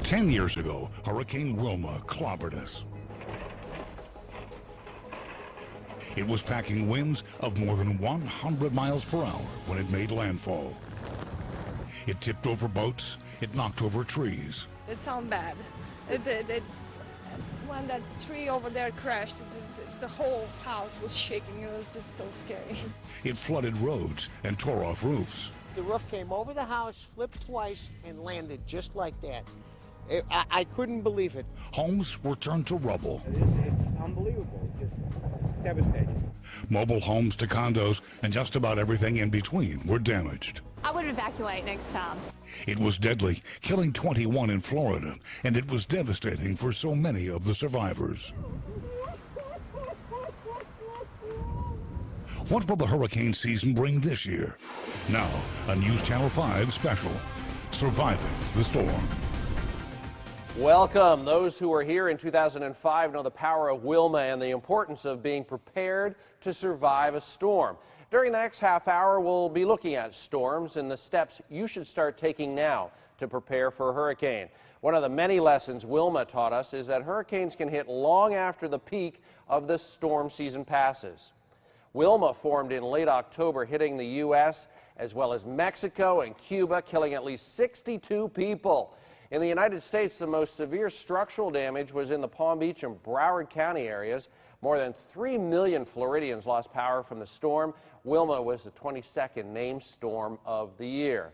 10 years ago, Hurricane Wilma clobbered us. It was packing winds of more than 100 miles per hour when it made landfall. It tipped over boats, it knocked over trees. It sounded bad. When that tree over there crashed, the whole house was shaking. It was just so scary. It flooded roads and tore off roofs. The roof came over the house, flipped twice, and landed just like that. I couldn't believe it. Homes were turned to rubble. It's unbelievable. It's just devastating. Mobile homes to condos and just about everything in between were damaged. I would evacuate next time. It was deadly, killing 21 in Florida, and it was devastating for so many of the survivors. What will the hurricane season bring this year? Now, a News Channel 5 special, Surviving the Storm. Welcome. Those who were here in 2005 know the power of Wilma and the importance of being prepared to survive a storm. During the next half hour, we'll be looking at storms and the steps you should start taking now to prepare for a hurricane. One of the many lessons Wilma taught us is that hurricanes can hit long after the peak of the storm season passes. Wilma formed in late October, hitting the U.S. as well as Mexico and Cuba, killing at least 62 people. In the United States, the most severe structural damage was in the Palm Beach and Broward County areas. More than 3 million Floridians lost power from the storm. Wilma was the 22nd named storm of the year.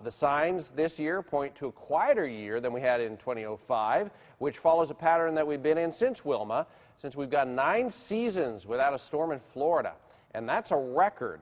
The signs this year point to a quieter year than we had in 2005, which follows a pattern that we've been in since Wilma, since we've got 9 seasons without a storm in Florida, and that's a record.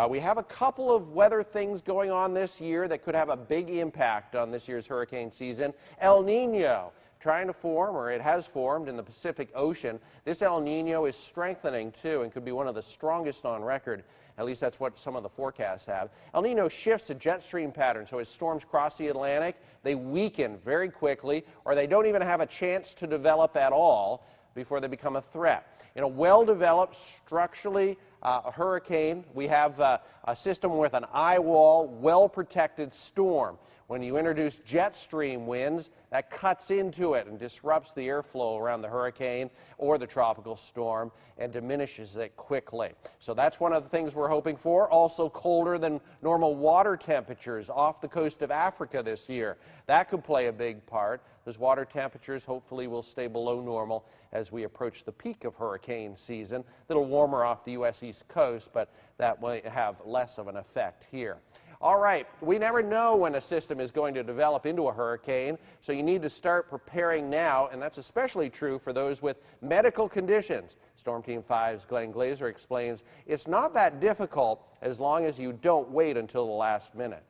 We have a couple of weather things going on this year that could have a big impact on this year's hurricane season. El Nino trying to form, or it has formed, in the Pacific Ocean. This El Nino is strengthening too and could be one of the strongest on record. At least that's what some of the forecasts have. El Nino shifts the jet stream pattern, so as storms cross the Atlantic, they weaken very quickly, or they don't even have a chance to develop at all before they become a threat. In a well-developed, structurally hurricane, we have a system with an eye wall, well-protected storm. When you introduce jet stream winds, that cuts into it and disrupts the airflow around the hurricane or the tropical storm and diminishes it quickly. So that's one of the things we're hoping for. Also colder than normal water temperatures off the coast of Africa this year. That could play a big part. Those water temperatures hopefully will stay below normal as we approach the peak of hurricane season. A little warmer off the U.S. East Coast, but that will have less of an effect here. All right, we never know when a system is going to develop into a hurricane, so you need to start preparing now, and that's especially true for those with medical conditions. Storm Team 5's Glenn Glazer explains it's not that difficult as long as you don't wait until the last minute.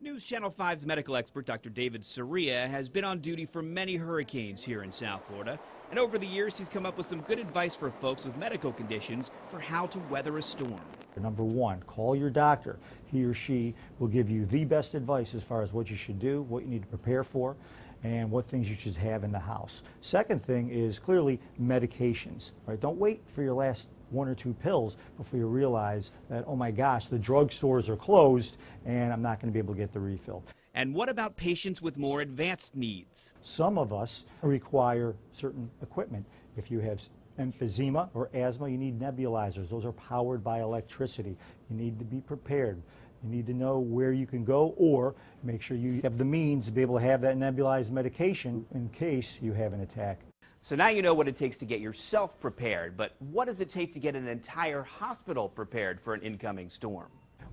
News Channel 5's medical expert Dr. David Soria has been on duty for many hurricanes here in South Florida, and over the years he's come up with some good advice for folks with medical conditions for how to weather a storm. Number one, call your doctor. He or she will give you the best advice as far as what you should do, what you need to prepare for, and what things you should have in the house. Second thing is clearly medications. Right? Don't wait for your last 1 or 2 pills before you realize that, oh my gosh, the drugstores are closed and I'm not going to be able to get the refill. And what about patients with more advanced needs? Some of us require certain equipment. If you have emphysema or asthma, you need nebulizers. Those are powered by electricity. You need to be prepared. You need to know where you can go, or make sure you have the means to be able to have that nebulized medication in case you have an attack. So now you know what it takes to get yourself prepared, but what does it take to get an entire hospital prepared for an incoming storm?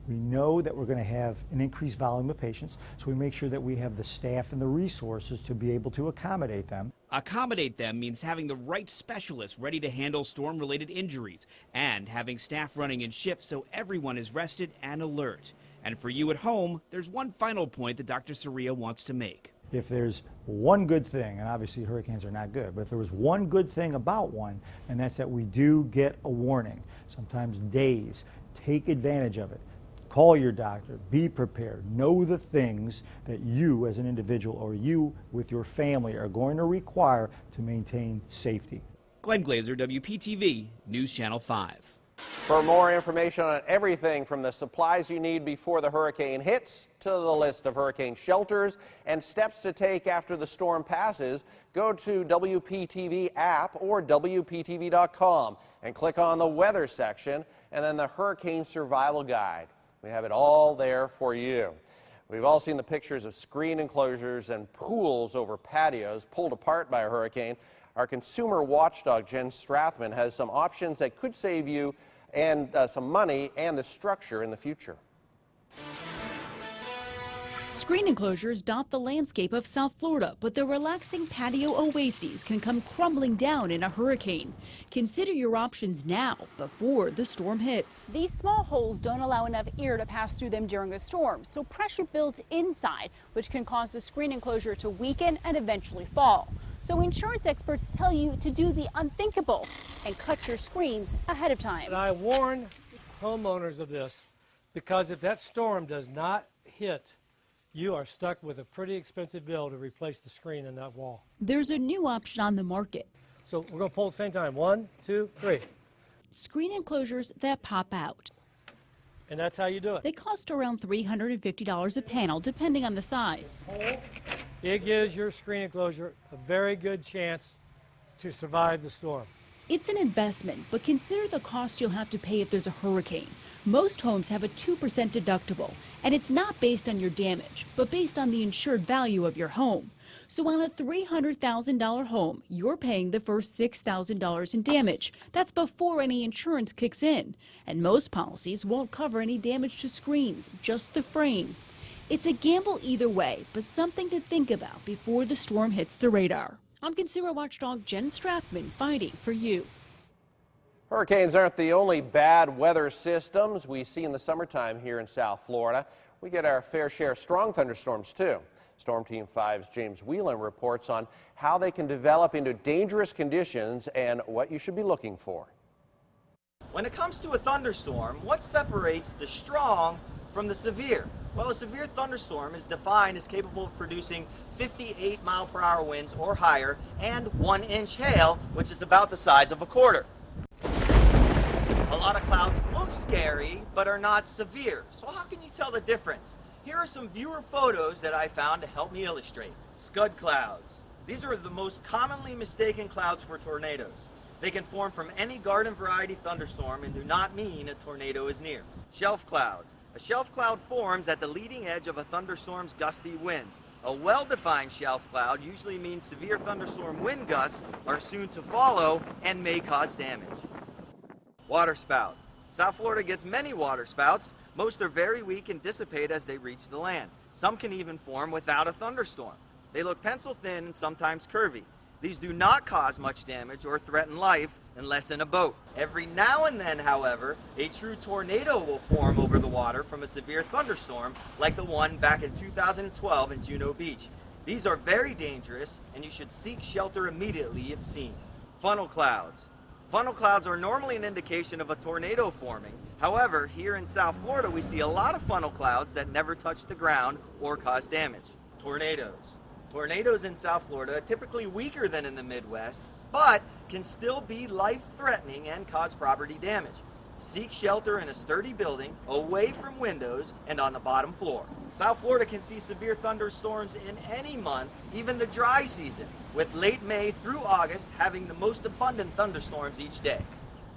We know that we're going to have an increased volume of patients, so we make sure that we have the staff and the resources to be able to accommodate them. Accommodate them means having the right specialists ready to handle storm-related injuries and having staff running in shifts so everyone is rested and alert. And for you at home, there's one final point that Dr. Soria wants to make. If there's one good thing, and obviously hurricanes are not good, but if there was one good thing about one, and that's that we do get a warning, sometimes days. Take advantage of it. Call your doctor, be prepared, know the things that you as an individual or you with your family are going to require to maintain safety. Glenn Glazer, WPTV, News Channel 5. For more information on everything from the supplies you need before the hurricane hits to the list of hurricane shelters and steps to take after the storm passes, go to WPTV app or WPTV.com and click on the weather section and then the hurricane survival guide. We have it all there for you. We've all seen the pictures of screen enclosures and pools over patios pulled apart by a hurricane. Our consumer watchdog, Jen Strathman, has some options that could save you and some money and the structure in the future. Screen enclosures dot the landscape of South Florida, but the relaxing patio oases can come crumbling down in a hurricane. Consider your options now before the storm hits. These small holes don't allow enough air to pass through them during a storm, so pressure builds inside, which can cause the screen enclosure to weaken and eventually fall. So insurance experts tell you to do the unthinkable and cut your screens ahead of time. And I warn homeowners of this because if that storm does not hit, you are stuck with a pretty expensive bill to replace the screen in that wall. There's a new option on the market. So we're going to pull at the same time. 1, 2, 3. Screen enclosures that pop out. And that's how you do it. They cost around $350 a panel, depending on the size. It gives your screen enclosure a very good chance to survive the storm. It's an investment, but consider the cost you'll have to pay if there's a hurricane. Most homes have a 2% deductible, and it's not based on your damage, but based on the insured value of your home. So on a $300,000 home, you're paying the first $6,000 in damage. That's before any insurance kicks in. And most policies won't cover any damage to screens, just the frame. It's a gamble either way, but something to think about before the storm hits the radar. I'm consumer watchdog Jen Strathman, fighting for you. Hurricanes aren't the only bad weather systems we see in the summertime here in South Florida. We get our fair share of strong thunderstorms, too. Storm Team 5's James Wilma reports on how they can develop into dangerous conditions and what you should be looking for. When it comes to a thunderstorm, what separates the strong from the severe? Well, a severe thunderstorm is defined as capable of producing 58-mile-per-hour winds or higher and 1-inch hail, which is about the size of a quarter. A lot of clouds look scary, but are not severe. So how can you tell the difference? Here are some viewer photos that I found to help me illustrate. Scud clouds. These are the most commonly mistaken clouds for tornadoes. They can form from any garden variety thunderstorm and do not mean a tornado is near. Shelf cloud. A shelf cloud forms at the leading edge of a thunderstorm's gusty winds. A well-defined shelf cloud usually means severe thunderstorm wind gusts are soon to follow and may cause damage. Waterspout. South Florida gets many waterspouts. Most are very weak and dissipate as they reach the land. Some can even form without a thunderstorm. They look pencil thin and sometimes curvy. These do not cause much damage or threaten life unless in a boat. Every now and then, however, a true tornado will form over the water from a severe thunderstorm like the one back in 2012 in Juno Beach. These are very dangerous and you should seek shelter immediately if seen. Funnel clouds. Funnel clouds are normally an indication of a tornado forming. However, here in South Florida we see a lot of funnel clouds that never touch the ground or cause damage. Tornadoes. Tornadoes in South Florida are typically weaker than in the Midwest, but can still be life-threatening and cause property damage. Seek shelter in a sturdy building, away from windows, and on the bottom floor. South Florida can see severe thunderstorms in any month, even the dry season, with late May through August having the most abundant thunderstorms each day.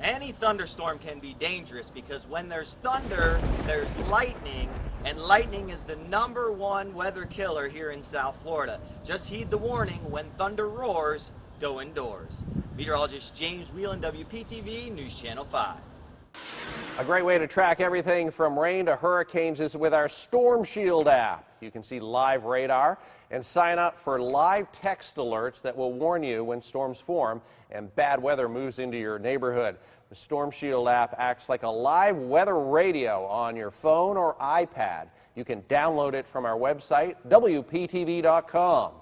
Any thunderstorm can be dangerous because when there's thunder, there's lightning, and lightning is the #1 weather killer here in South Florida. Just heed the warning: when thunder roars, go indoors. Meteorologist James Whelan, WPTV News Channel 5. A great way to track everything from rain to hurricanes is with our Storm Shield app. You can see live radar and sign up for live text alerts that will warn you when storms form and bad weather moves into your neighborhood. The Storm Shield app acts like a live weather radio on your phone or iPad. You can download it from our website, WPTV.com.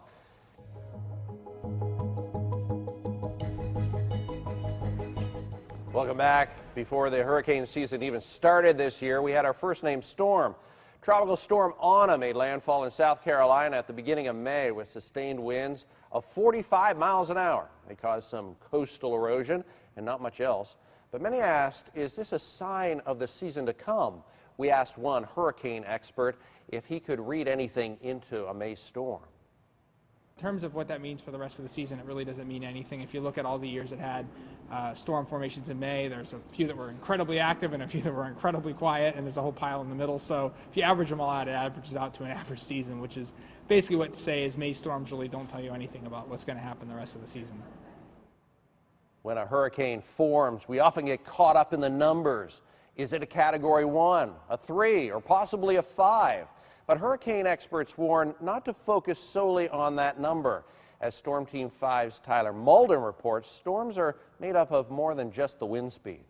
Welcome back. Before the hurricane season even started this year, we had our first named storm. Tropical Storm Anna made landfall in South Carolina at the beginning of May with sustained winds of 45 miles an hour. They caused some coastal erosion and not much else. But many asked, is this a sign of the season to come? We asked one hurricane expert if he could read anything into a May storm. In terms of what that means for the rest of the season, it really doesn't mean anything. If you look at all the years it had storm formations in May, there's a few that were incredibly active and a few that were incredibly quiet, and there's a whole pile in the middle. So if you average them all out, it averages out to an average season, which is basically what to say is May storms really don't tell you anything about what's going to happen the rest of the season. When a hurricane forms, we often get caught up in the numbers. Is it a Category 1, a 3, or possibly a 5? But hurricane experts warn not to focus solely on that number. As Storm Team 5's Tyler Malden reports, storms are made up of more than just the wind speed.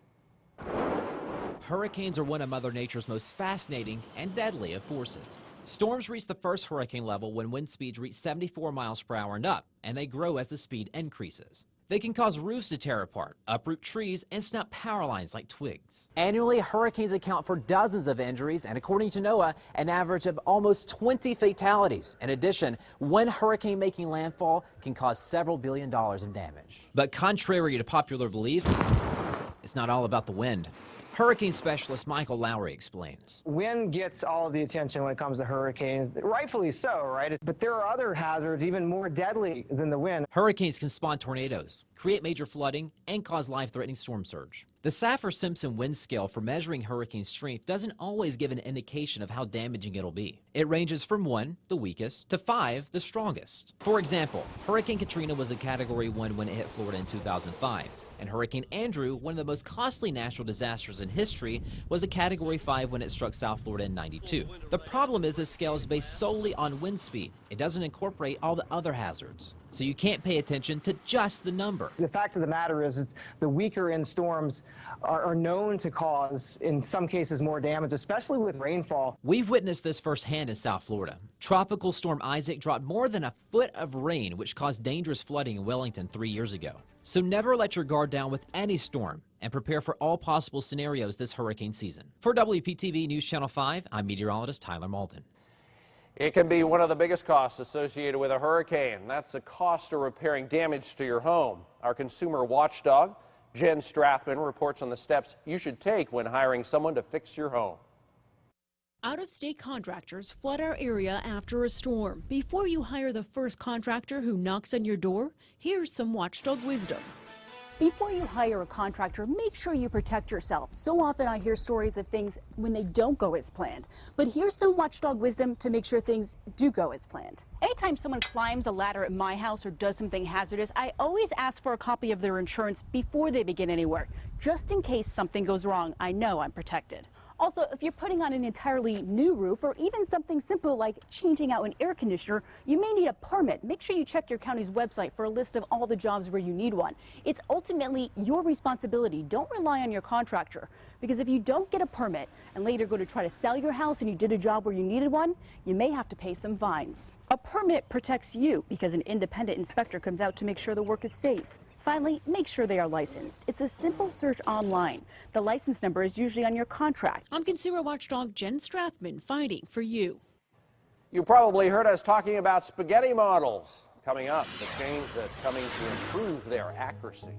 Hurricanes are one of Mother Nature's most fascinating and deadly of forces. Storms reach the first hurricane level when wind speeds reach 74 miles per hour and up, and they grow as the speed increases. They can cause roofs to tear apart, uproot trees, and snap power lines like twigs. Annually, hurricanes account for dozens of injuries, and according to NOAA, an average of almost 20 fatalities. In addition, one hurricane making landfall can cause several $1 billion in damage. But contrary to popular belief, it's not all about the wind. Hurricane specialist Michael Lowry explains. Wind gets all of the attention when it comes to hurricanes, rightfully so, right? But there are other hazards even more deadly than the wind. Hurricanes can spawn tornadoes, create major flooding, and cause life-threatening storm surge. The Saffir-Simpson wind scale for measuring hurricane strength doesn't always give an indication of how damaging it'll be. It ranges from 1, the weakest, to 5, the strongest. For example, Hurricane Katrina was a Category 1 when it hit Florida in 2005. And Hurricane Andrew, one of the most costly natural disasters in history, was a Category 5 when it struck South Florida in '92. The problem is this scale is based solely on wind speed. It doesn't incorporate all the other hazards. So you can't pay attention to just the number. The fact of the matter is the weaker end storms are known to cause, in some cases, more damage, especially with rainfall. We've witnessed this firsthand in South Florida. Tropical Storm Isaac dropped more than a foot of rain, which caused dangerous flooding in Wellington 3 years ago. So never let your guard down with any storm, and prepare for all possible scenarios this hurricane season. For WPTV News Channel 5, I'm meteorologist Tyler Malden. It can be one of the biggest costs associated with a hurricane. That's the cost of repairing damage to your home. Our consumer watchdog, Jen Strathman, reports on the steps you should take when hiring someone to fix your home. Out-of-state contractors flood our area after a storm. Before you hire the first contractor who knocks on your door, here's some watchdog wisdom. Before you hire a contractor, make sure you protect yourself. So often I hear stories of things when they don't go as planned. But here's some watchdog wisdom to make sure things do go as planned. Anytime someone climbs a ladder at my house or does something hazardous, I always ask for a copy of their insurance before they begin any work. Just in case something goes wrong, I know I'm protected. Also, if you're putting on an entirely new roof or even something simple like changing out an air conditioner, you may need a permit. Make sure you check your county's website for a list of all the jobs where you need one. It's ultimately your responsibility. Don't rely on your contractor, because if you don't get a permit and later go to try to sell your house and you did a job where you needed one, you may have to pay some fines. A permit protects you because an independent inspector comes out to make sure the work is safe. Finally, make sure they are licensed. It's a simple search online. The license number is usually on your contract. I'm consumer watchdog Jen Strathman, fighting for you. You probably heard us talking about spaghetti models. Coming up, the change that's coming to improve their accuracy.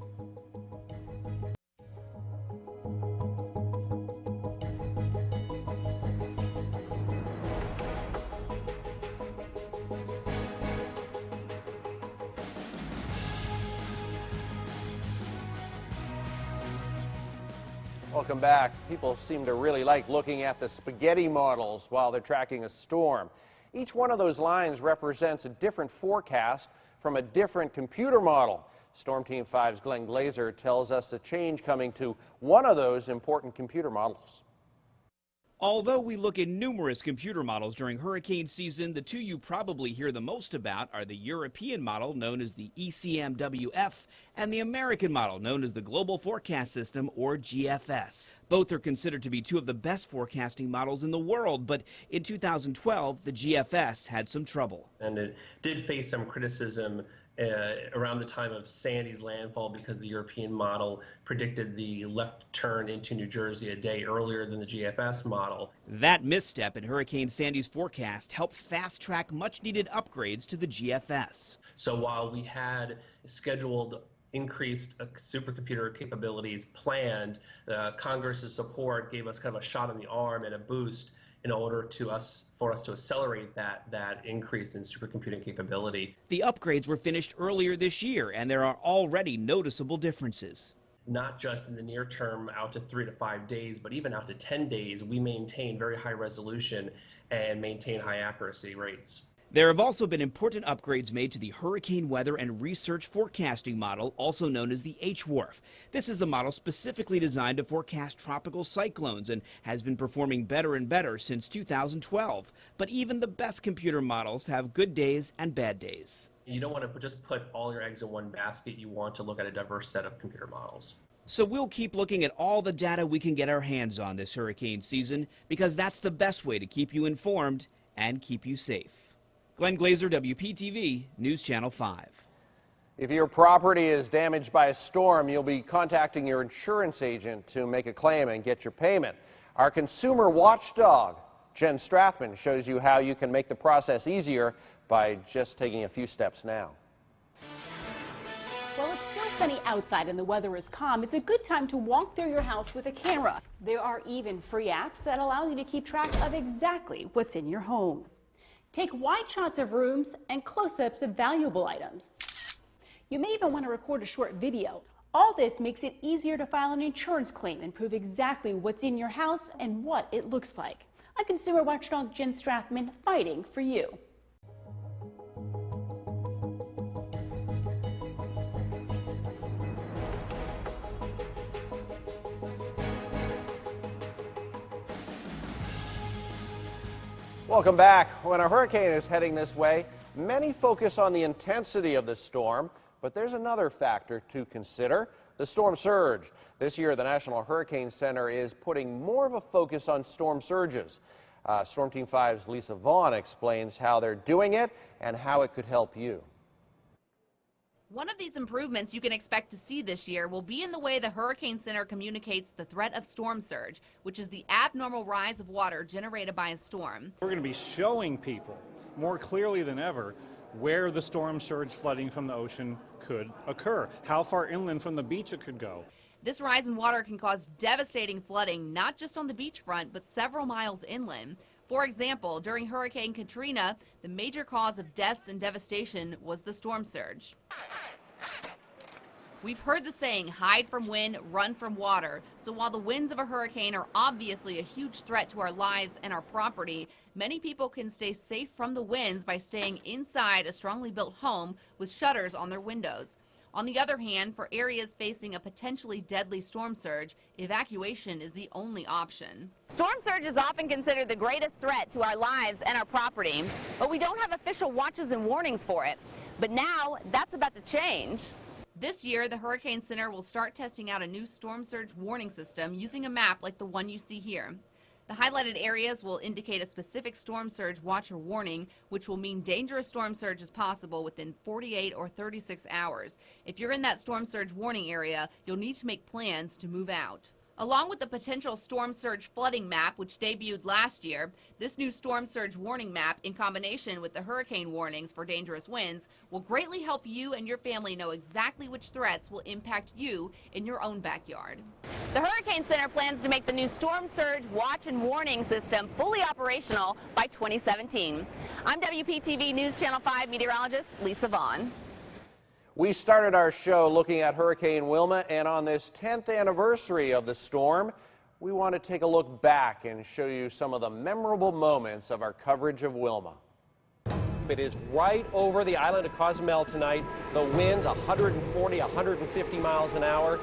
Welcome back. People seem to really like looking at the spaghetti models while they're tracking a storm. Each one of those lines represents a different forecast from a different computer model. Storm Team 5's Glenn Glazer tells us a change coming to one of those important computer models. Although we look at numerous computer models during hurricane season, the two you probably hear the most about are the European model, known as the ECMWF, and the American model, known as the Global Forecast System, or GFS. Both are considered to be two of the best forecasting models in the world, but in 2012, the GFS had some trouble. And it did face some criticism around the time of Sandy's landfall because the European model predicted the left turn into New Jersey a day earlier than the GFS model. That misstep in Hurricane Sandy's forecast helped fast-track much-needed upgrades to the GFS. So while we had scheduled increased supercomputer capabilities planned. Congress's support gave us kind of a shot in the arm and a boost in order for us to accelerate that increase in supercomputing capability. The upgrades were finished earlier this year, and there are already noticeable differences. Not just in the near term out to 3 to 5 days, but even out to 10 days, we maintain very high resolution and maintain high accuracy rates. There have also been important upgrades made to the Hurricane Weather and Research Forecasting Model, also known as the HWRF. This is a model specifically designed to forecast tropical cyclones and has been performing better and better since 2012. But even the best computer models have good days and bad days. You don't want to just put all your eggs in one basket. You want to look at a diverse set of computer models. So we'll keep looking at all the data we can get our hands on this hurricane season, because that's the best way to keep you informed and keep you safe. Glenn Glazer, WPTV, News Channel 5. If your property is damaged by a storm, you'll be contacting your insurance agent to make a claim and get your payment. Our consumer watchdog, Jen Strathman, shows you how you can make the process easier by just taking a few steps now. Well, it's still sunny outside and the weather is calm. It's a good time to walk through your house with a camera. There are even free apps that allow you to keep track of exactly what's in your home. Take wide shots of rooms and close-ups of valuable items. You may even want to record a short video. All this makes it easier to file an insurance claim and prove exactly what's in your house and what it looks like. I'm consumer watchdog Jen Strathman, fighting for you. Welcome back. When a hurricane is heading this way, many focus on the intensity of the storm, but there's another factor to consider: the storm surge. This year, the National Hurricane Center is putting more of a focus on storm surges. Storm Team 5's Lisa Vaughn explains how they're doing it and how it could help you. One of these improvements you can expect to see this year will be in the way the Hurricane Center communicates the threat of storm surge, which is the abnormal rise of water generated by a storm. We're going to be showing people more clearly than ever where the storm surge flooding from the ocean could occur, how far inland from the beach it could go. This rise in water can cause devastating flooding, not just on the beachfront, but several miles inland. For example, during Hurricane Katrina, the major cause of deaths and devastation was the storm surge. We've heard the saying, hide from wind, run from water. So while the winds of a hurricane are obviously a huge threat to our lives and our property, many people can stay safe from the winds by staying inside a strongly built home with shutters on their windows. On the other hand, for areas facing a potentially deadly storm surge, evacuation is the only option. Storm surge is often considered the greatest threat to our lives and our property, but we don't have official watches and warnings for it. But now, that's about to change. This year, the Hurricane Center will start testing out a new storm surge warning system using a map like the one you see here. The highlighted areas will indicate a specific storm surge watch or warning, which will mean dangerous storm surge is possible within 48 or 36 hours. If you're in that storm surge warning area, you'll need to make plans to move out. Along with the potential storm surge flooding map, which debuted last year, this new storm surge warning map, in combination with the hurricane warnings for dangerous winds, will greatly help you and your family know exactly which threats will impact you in your own backyard. The Hurricane Center plans to make the new storm surge watch and warning system fully operational by 2017. I'm WPTV News Channel 5 meteorologist Lisa Vaughn. We started our show looking at Hurricane Wilma, and on this 10th anniversary of the storm, we want to take a look back and show you some of the memorable moments of our coverage of Wilma. It is right over the island of Cozumel tonight. The winds 140, 150 miles an hour.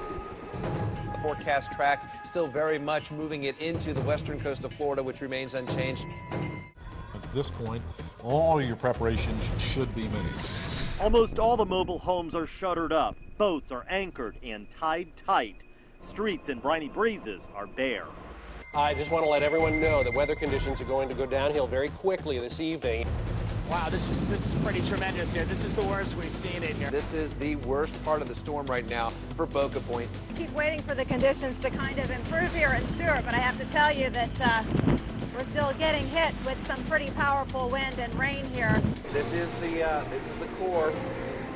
The forecast track still very much moving it into the western coast of Florida, which remains unchanged. At this point, all your preparations should be made. Almost all the mobile homes are shuttered up. Boats are anchored and tied tight. Streets and briny breezes are bare. I just want to let everyone know that weather conditions are going to go downhill very quickly this evening. Wow, this is pretty tremendous here. This is the worst we've seen it here. This is the worst part of the storm right now for Boca Point. Keep waiting for the conditions to kind of improve here in Stewart, but I have to tell you that we're still getting hit with some pretty powerful wind and rain here. This is the core.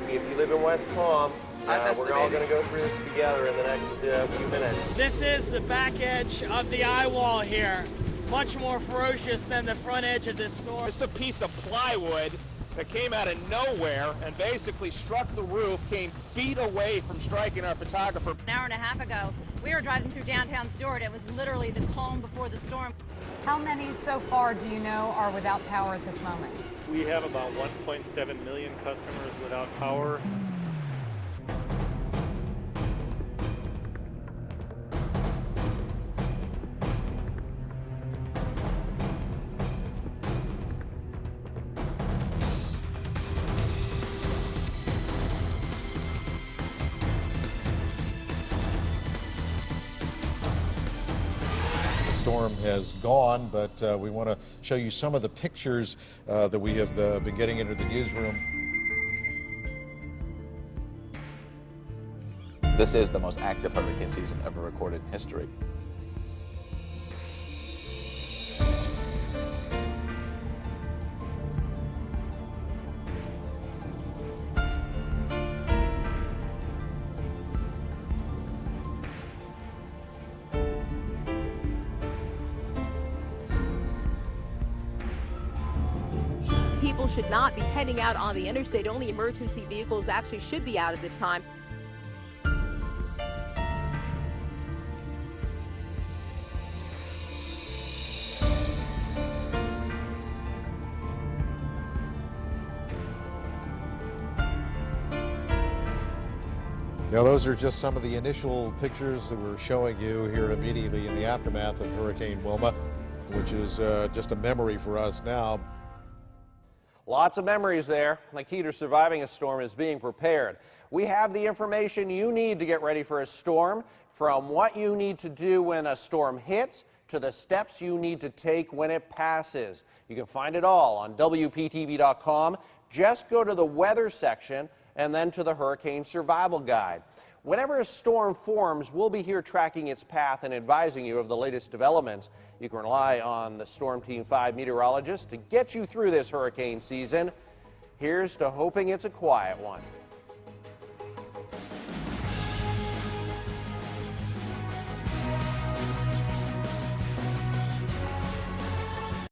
If you live in West Palm, We're all going to go through this together in the next few minutes. This is the back edge of the eye wall here. Much more ferocious than the front edge of this storm. It's a piece of plywood that came out of nowhere and basically struck the roof, came feet away from striking our photographer. An hour and a half ago, we were driving through downtown Stewart. It was literally the calm before the storm. How many so far do you know are without power at this moment? We have about 1.7 million customers without power. Storm has gone, but we want to show you some of the pictures that we have been getting into the newsroom. This is the most active hurricane season ever recorded in history. People should not be heading out on the interstate. Only emergency vehicles actually should be out at this time. Now, those are just some of the initial pictures that we're showing you here immediately in the aftermath of Hurricane Wilma, which is just a memory for us now. Lots of memories there. The key to surviving a storm is being prepared. We have the information you need to get ready for a storm, from what you need to do when a storm hits to the steps you need to take when it passes. You can find it all on WPTV.com. Just go to the weather section and then to the Hurricane Survival Guide. Whenever a storm forms, we'll be here tracking its path and advising you of the latest developments. You can rely on the Storm Team 5 meteorologists to get you through this hurricane season. Here's to hoping it's a quiet one.